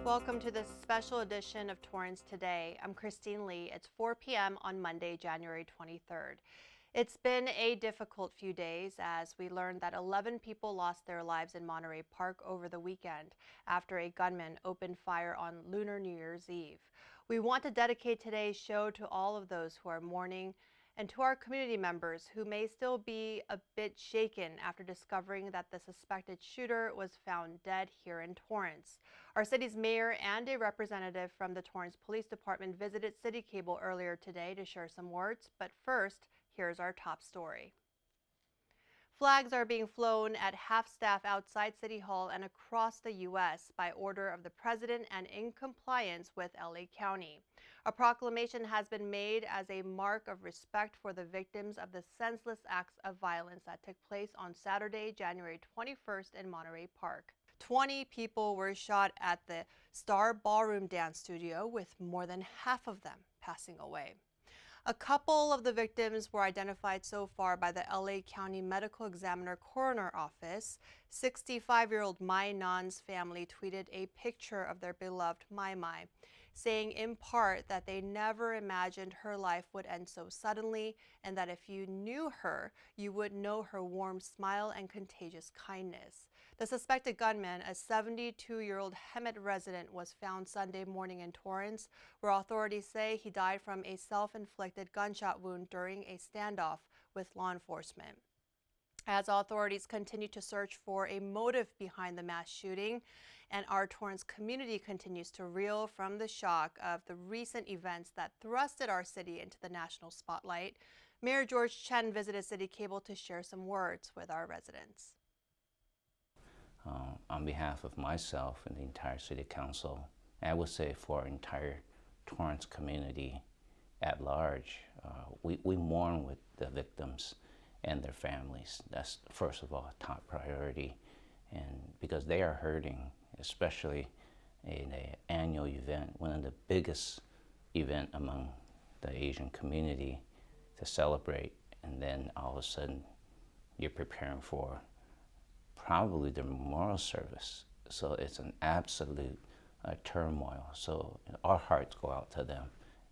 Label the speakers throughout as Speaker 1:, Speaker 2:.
Speaker 1: Welcome to this special edition of Torrance Today. I'm Christine Lee. It's 4 p.m. on Monday, January 23rd. It's been a difficult few days as we learned that 11 people lost their lives in Monterey Park over the weekend after a gunman opened fire on Lunar New Year's Eve. We want to dedicate today's show to all of those who are mourning and to our community members who may still be a bit shaken after discovering that the suspected shooter was found dead here in Torrance. Our city's mayor and a representative from the Torrance Police Department visited City Cable earlier today to share some words, but first, here's our top story. Flags are being flown at half-staff outside City Hall and across the U.S. by order of the president and in compliance with LA County. A proclamation has been made as a mark of respect for the victims of the senseless acts of violence that took place on Saturday, January 21st in Monterey Park. 20 people were shot at the Star Ballroom Dance Studio, with more than half of them passing away. A couple of the victims were identified so far by the LA County Medical Examiner Coroner Office. 65-year-old Mai Nan's family tweeted a picture of their beloved Mai Mai, saying in part that they never imagined her life would end so suddenly, and that if you knew her, you would know her warm smile and contagious kindness. The suspected gunman, a 72-year-old Hemet resident, was found Sunday morning in Torrance, where authorities say he died from a self-inflicted gunshot wound during a standoff with law enforcement. As authorities continue to search for a motive behind the mass shooting, and our Torrance community continues to reel from the shock of the recent events that thrusted our city into the national spotlight, Mayor George Chen visited City Cable to share some words with our residents.
Speaker 2: On behalf of myself and the entire City Council, I would say for our entire Torrance community at large, we mourn with the victims and their families. That's first of all top priority, and because they are hurting, especially in an annual event, one of the biggest event among the Asian community to celebrate, and then all of a sudden you're preparing for probably the memorial service. So it's an absolute turmoil. So our hearts go out to them.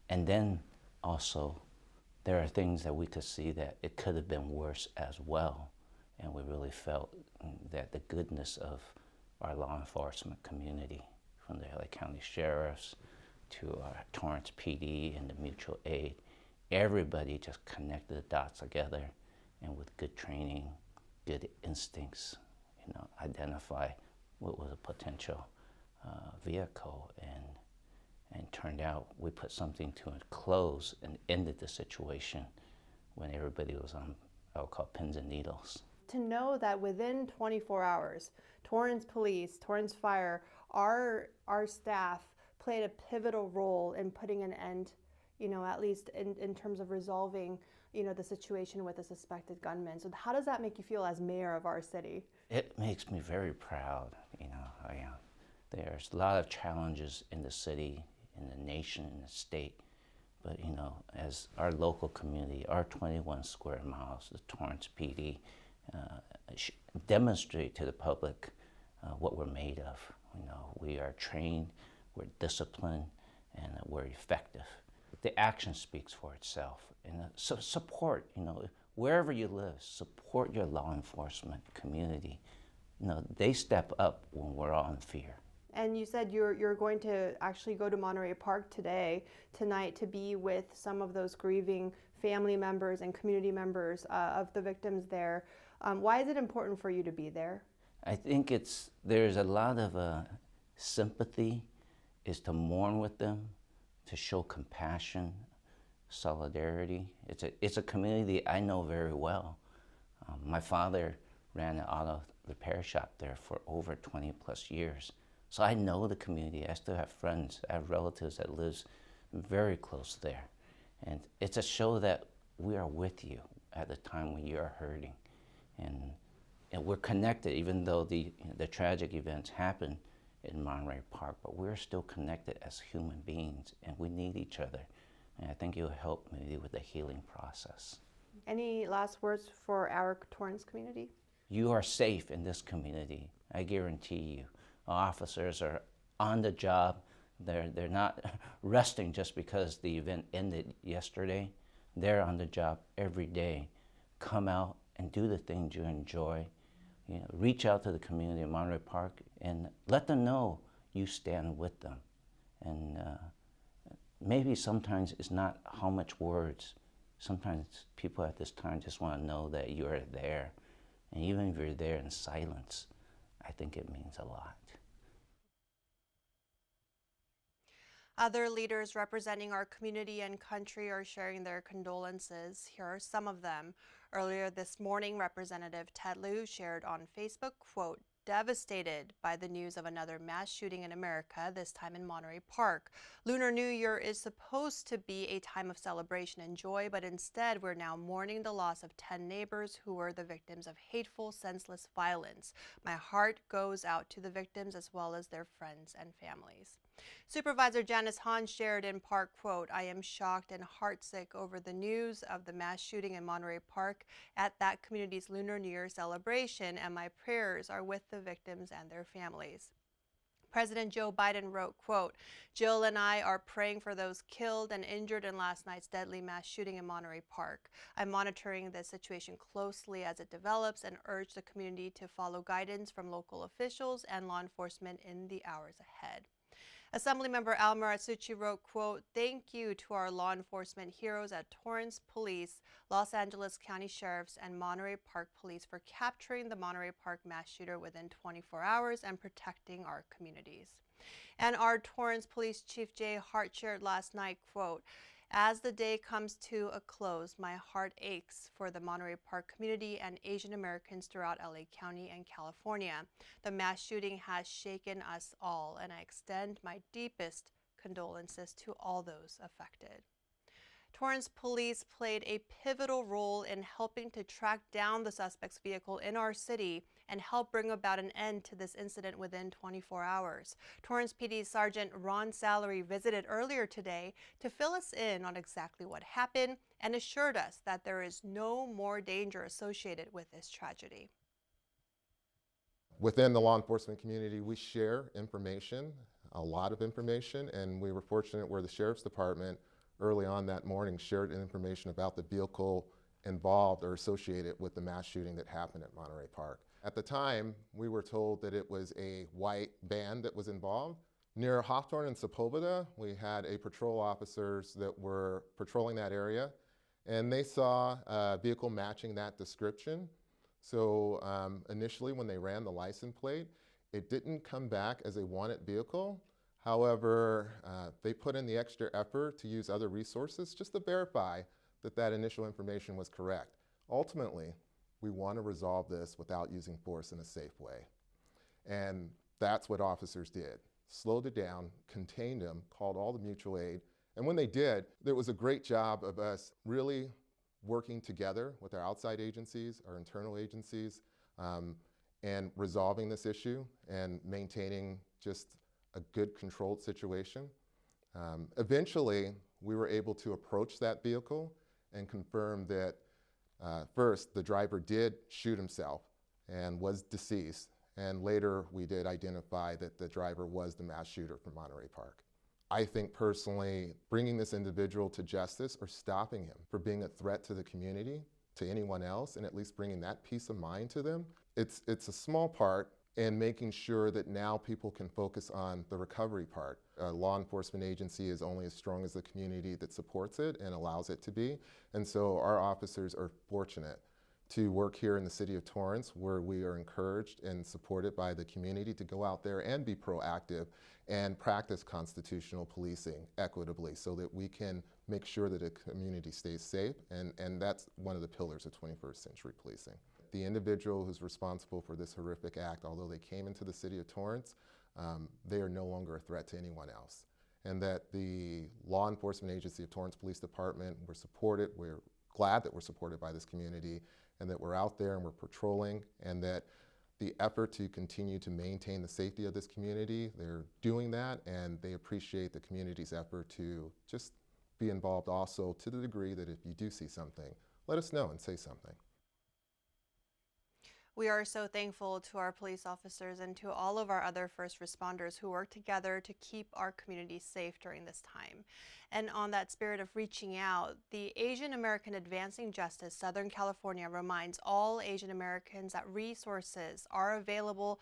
Speaker 2: And then also there are things that we could see that it could have been worse as well. And we really felt that the goodness of our law enforcement community, from the LA County Sheriffs to our Torrance PD and the mutual aid, everybody just connected the dots together, and with good training, good instincts, identify what was a potential vehicle, and turned out we put something to it, close, and ended the situation when everybody was on, I would call, pins and needles.
Speaker 1: To know that within 24 hours, Torrance Police, Torrance Fire, our staff played a pivotal role in putting an end, at least in terms of resolving, the situation with a suspected gunman. So how does that make you feel as mayor of our city?
Speaker 2: It makes me very proud. There's a lot of challenges in the city, in the nation, in the state. But as our local community, our 21 square miles, the Torrance PD, demonstrate to the public what we're made of. We are trained, we're disciplined, and we're effective. The action speaks for itself. And so support, wherever you live, support your law enforcement community. They step up when we're all in fear.
Speaker 1: And you said you're going to actually go to Monterey Park tonight, to be with some of those grieving family members and community members of the victims there. Why is it important for you to be there?
Speaker 2: I think there's a lot of sympathy, is to mourn with them, to show compassion, solidarity. It's a community I know very well. My father ran an auto repair shop there for over 20 plus years. So I know the community. I still have friends, I have relatives that live very close there. And it's a show that we are with you at the time when you are hurting. And we're connected, even though the tragic events happen in Monterey Park, but we're still connected as human beings, and we need each other. And I think it'll help maybe with the healing process.
Speaker 1: Any last words for our Torrance community?
Speaker 2: You are safe in this community, I guarantee you. Our officers are on the job. They're not resting just because the event ended yesterday. They're on the job every day. Come out and do the things you enjoy. You know, reach out to the community of Monterey Park and let them know you stand with them. And maybe sometimes it's not how much words. Sometimes people at this time just want to know that you're there. And even if you're there in silence, I think it means a lot.
Speaker 1: Other leaders representing our community and country are sharing their condolences. Here are some of them. Earlier this morning, Representative Ted Lieu shared on Facebook, quote, "Devastated by the news of another mass shooting in America, this time in Monterey Park. Lunar New Year is supposed to be a time of celebration and joy, but instead we're now mourning the loss of 10 neighbors who were the victims of hateful, senseless violence. My heart goes out to the victims as well as their friends and families." Supervisor Janice Hahn shared in part, quote, "I am shocked and heartsick over the news of the mass shooting in Monterey Park at that community's Lunar New Year celebration, and my prayers are with the victims and their families." President Joe Biden wrote, quote, "Jill and I are praying for those killed and injured in last night's deadly mass shooting in Monterey Park. I'm monitoring the situation closely as it develops and urge the community to follow guidance from local officials and law enforcement in the hours ahead." Assemblymember Al Marasucci wrote, quote, "Thank you to our law enforcement heroes at Torrance Police, Los Angeles County Sheriffs, and Monterey Park Police for capturing the Monterey Park mass shooter within 24 hours and protecting our communities." And our Torrance Police Chief Jay Hart shared last night, quote, "As the day comes to a close, my heart aches for the Monterey Park community and Asian Americans throughout LA County and California. The mass shooting has shaken us all, and I extend my deepest condolences to all those affected." Torrance police played a pivotal role in helping to track down the suspect's vehicle in our city and help bring about an end to this incident within 24 hours. Torrance PD Sergeant Ron Sallery visited earlier today to fill us in on exactly what happened and assured us that there is no more danger associated with this tragedy.
Speaker 3: Within the law enforcement community, we share information, a lot of information, and we were fortunate where the Sheriff's Department early on that morning shared information about the vehicle involved or associated with the mass shooting that happened at Monterey Park. At the time, we were told that it was a white van that was involved. Near Hawthorne and Sepulveda, we had patrol officers that were patrolling that area, and they saw a vehicle matching that description. So initially when they ran the license plate, it didn't come back as a wanted vehicle. However, they put in the extra effort to use other resources just to verify that that initial information was correct. Ultimately, we want to resolve this without using force in a safe way. And that's what officers did. Slowed it down, contained them, called all the mutual aid. And when they did, there was a great job of us really working together with our outside agencies, our internal agencies, and resolving this issue and maintaining just a good controlled situation. Eventually, we were able to approach that vehicle and confirm that first, the driver did shoot himself and was deceased, and later we did identify that the driver was the mass shooter from Monterey Park. I think personally, bringing this individual to justice or stopping him from being a threat to the community, to anyone else, and at least bringing that peace of mind to them, it's a small part in making sure that now people can focus on the recovery part. A law enforcement agency is only as strong as the community that supports it and allows it to be. And so our officers are fortunate to work here in the City of Torrance, where we are encouraged and supported by the community to go out there and be proactive and practice constitutional policing equitably so that we can make sure that a community stays safe, and that's one of the pillars of 21st century policing. The individual who's responsible for this horrific act, although they came into the City of Torrance, they are no longer a threat to anyone else. And that the law enforcement agency of Torrance Police Department, we're supported, we're glad that we're supported by this community, and that we're out there and we're patrolling, and that the effort to continue to maintain the safety of this community, they're doing that, and they appreciate the community's effort to just be involved also to the degree that if you do see something, let us know and say something.
Speaker 1: We are so thankful to our police officers and to all of our other first responders who work together to keep our community safe during this time. And on that spirit of reaching out, the Asian American Advancing Justice Southern California reminds all Asian Americans that resources are available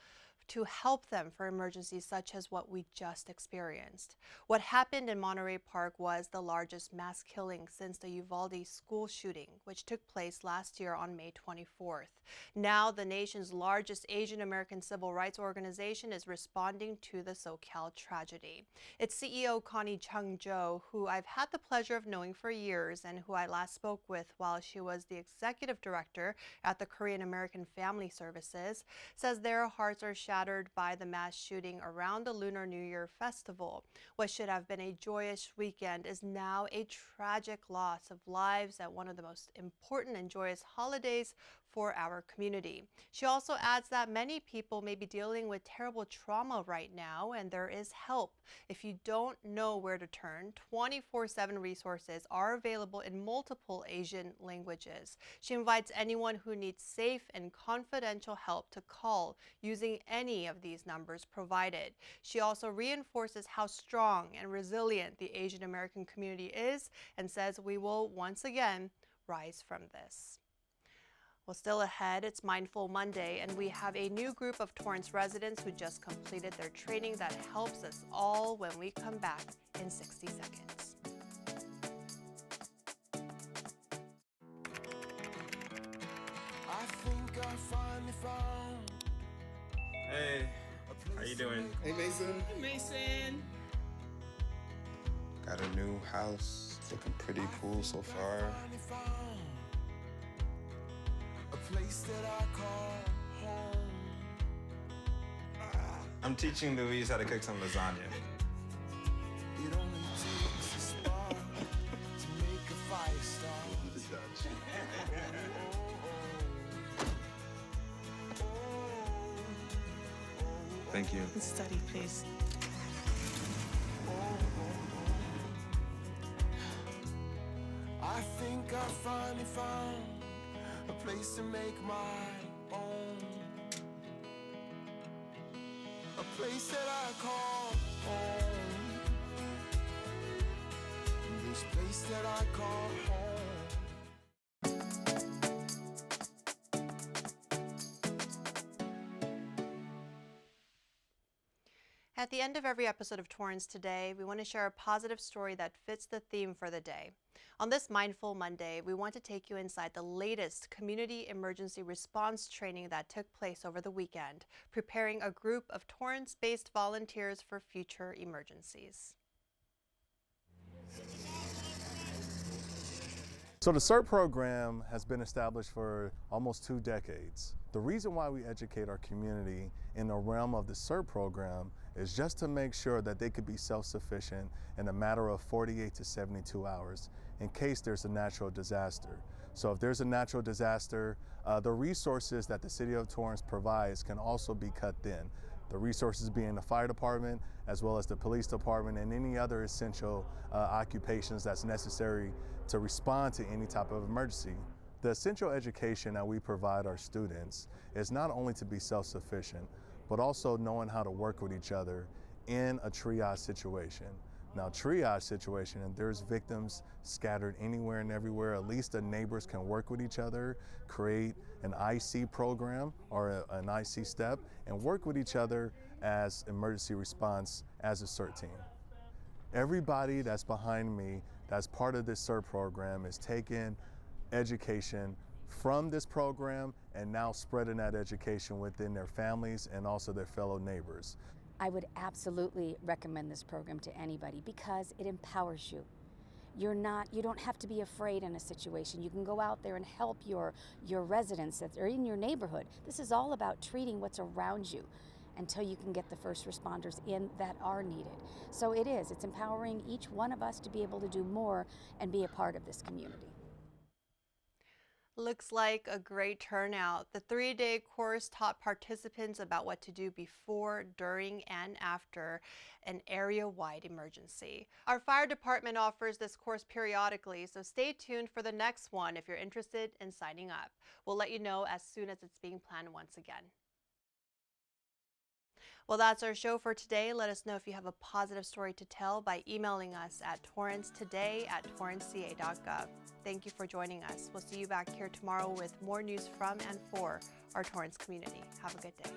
Speaker 1: to help them for emergencies such as what we just experienced. What happened in Monterey Park was the largest mass killing since the Uvalde school shooting, which took place last year on May 24th. Now, the nation's largest Asian American civil rights organization is responding to the SoCal tragedy. Its CEO, Connie Chung-Jo, who I've had the pleasure of knowing for years and who I last spoke with while she was the executive director at the Korean American Family Services, says their hearts are shattered by the mass shooting around the Lunar New Year festival. What should have been a joyous weekend is now a tragic loss of lives at one of the most important and joyous holidays for our community. She also adds that many people may be dealing with terrible trauma right now, and there is help. If you don't know where to turn, 24/7 resources are available in multiple Asian languages. She invites anyone who needs safe and confidential help to call using any of these numbers provided. She also reinforces how strong and resilient the Asian American community is and says we will once again rise from this. Well, still ahead, it's Mindful Monday, and we have a new group of Torrance residents who just completed their training that helps us all when we come back in 60 seconds.
Speaker 4: I think I finally found.
Speaker 5: Hey, how you doing?
Speaker 6: Hey, Mason.
Speaker 7: Hey, Mason.
Speaker 6: Got a new house. It's looking pretty cool so far.
Speaker 4: A place that I call home.
Speaker 5: I'm teaching Louise how to cook some lasagna.
Speaker 4: It only takes a spark to make a fire start.
Speaker 5: Thank you.
Speaker 7: Study, please.
Speaker 4: I think I finally found a place to make my own. A place that I call home. This place that I call home.
Speaker 1: At the end of every episode of Torrance Today, we want to share a positive story that fits the theme for the day. On this Mindful Monday, we want to take you inside the latest community emergency response training that took place over the weekend, preparing a group of Torrance-based volunteers for future emergencies.
Speaker 8: So the CERT program has been established for almost 2 decades. The reason why we educate our community in the realm of the CERT program is just to make sure that they could be self-sufficient in a matter of 48 to 72 hours in case there's a natural disaster. So if there's a natural disaster, the resources that the City of Torrance provides can also be cut thin. The resources being the fire department, as well as the police department and any other essential occupations that's necessary to respond to any type of emergency. The essential education that we provide our students is not only to be self-sufficient, but also knowing how to work with each other in a triage situation. Now, triage situation, and there's victims scattered anywhere and everywhere, at least the neighbors can work with each other, create an IC program or an IC step, and work with each other as emergency response as a CERT team. Everybody that's behind me that's part of this CERT program is taking education from this program and now spreading that education within their families and also their fellow neighbors.
Speaker 9: I would absolutely recommend this program to anybody because it empowers you. You don't have to be afraid in a situation. You can go out there and help your residents that are in your neighborhood. This is all about treating what's around you until you can get the first responders in that are needed. So it's empowering each one of us to be able to do more and be a part of this community.
Speaker 1: Looks like a great turnout. The 3-day course taught participants about what to do before, during, and after an area-wide emergency. Our fire department offers this course periodically, so stay tuned for the next one if you're interested in signing up. We'll let you know as soon as it's being planned once again. Well, that's our show for today. Let us know if you have a positive story to tell by emailing us at torrancetoday@torranceca.gov. Thank you for joining us. We'll see you back here tomorrow with more news from and for our Torrance community. Have a good day.